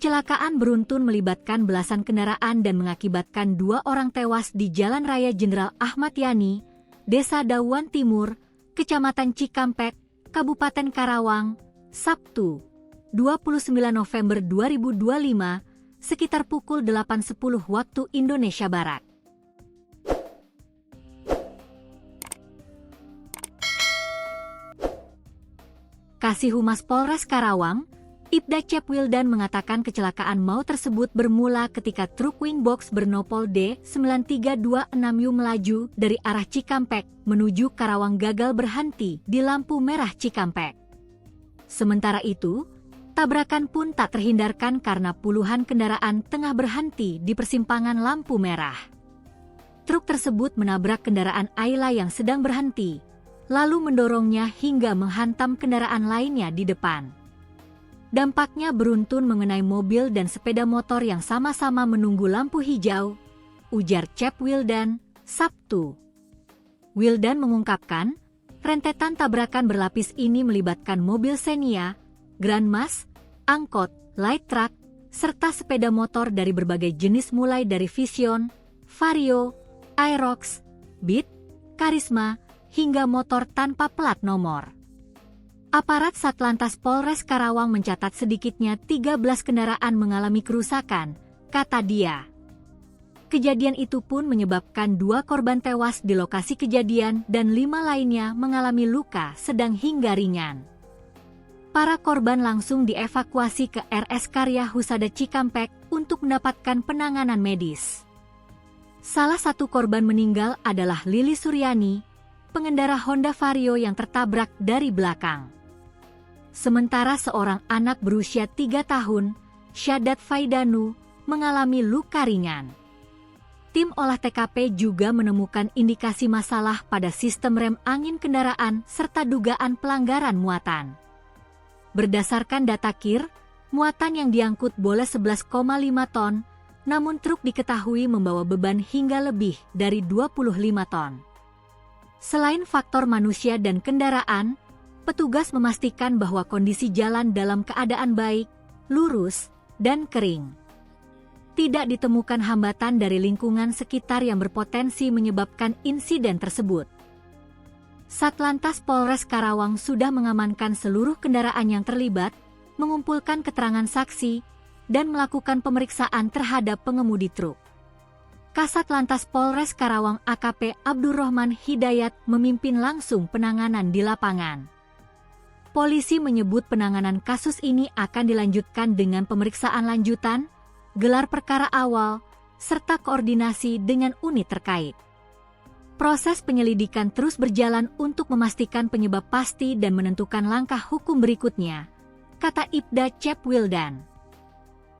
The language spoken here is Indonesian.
Kecelakaan beruntun melibatkan belasan kendaraan dan mengakibatkan 2 orang tewas di Jalan Raya Jenderal Ahmad Yani, Desa Dauan Timur, Kecamatan Cikampek, Kabupaten Karawang, Sabtu, 29 November 2025, sekitar pukul 8.10 waktu Indonesia Barat. Kasih Humas Polres Karawang, Ibda Cep Wildan mengatakan kecelakaan maut tersebut bermula ketika truk wingbox bernopol D9326U melaju dari arah Cikampek menuju Karawang gagal berhenti di lampu merah Cikampek. Sementara itu, tabrakan pun tak terhindarkan karena puluhan kendaraan tengah berhenti di persimpangan lampu merah. Truk tersebut menabrak kendaraan Ayla yang sedang berhenti, lalu mendorongnya hingga menghantam kendaraan lainnya di depan. Dampaknya beruntun mengenai mobil dan sepeda motor yang sama-sama menunggu lampu hijau, ujar Cep Wildan, Sabtu. Wildan mengungkapkan, rentetan tabrakan berlapis ini melibatkan mobil Xenia, Grandmas, angkot, light truck, serta sepeda motor dari berbagai jenis mulai dari Vision, Vario, Aerox, Beat, Karisma, hingga motor tanpa plat nomor. Aparat Satlantas Polres Karawang mencatat sedikitnya 13 kendaraan mengalami kerusakan, kata dia. Kejadian itu pun menyebabkan 2 korban tewas di lokasi kejadian dan 5 lainnya mengalami luka sedang hingga ringan. Para korban langsung dievakuasi ke RS Karya Husada Cikampek untuk mendapatkan penanganan medis. Salah satu korban meninggal adalah Lili Suryani, pengendara Honda Vario yang tertabrak dari belakang. Sementara seorang anak berusia 3 tahun, Syadat Faidanu, mengalami luka ringan. Tim olah TKP juga menemukan indikasi masalah pada sistem rem angin kendaraan serta dugaan pelanggaran muatan. Berdasarkan data KIR, muatan yang diangkut boleh 11,5 ton, namun truk diketahui membawa beban hingga lebih dari 25 ton. Selain faktor manusia dan kendaraan, petugas memastikan bahwa kondisi jalan dalam keadaan baik, lurus, dan kering. Tidak ditemukan hambatan dari lingkungan sekitar yang berpotensi menyebabkan insiden tersebut. Satlantas Polres Karawang sudah mengamankan seluruh kendaraan yang terlibat, mengumpulkan keterangan saksi, dan melakukan pemeriksaan terhadap pengemudi truk. Kasat Lantas Polres Karawang AKP Abdurrahman Hidayat memimpin langsung penanganan di lapangan. Polisi menyebut penanganan kasus ini akan dilanjutkan dengan pemeriksaan lanjutan, gelar perkara awal, serta koordinasi dengan unit terkait. Proses penyelidikan terus berjalan untuk memastikan penyebab pasti dan menentukan langkah hukum berikutnya, kata Ibda Cep Wildan.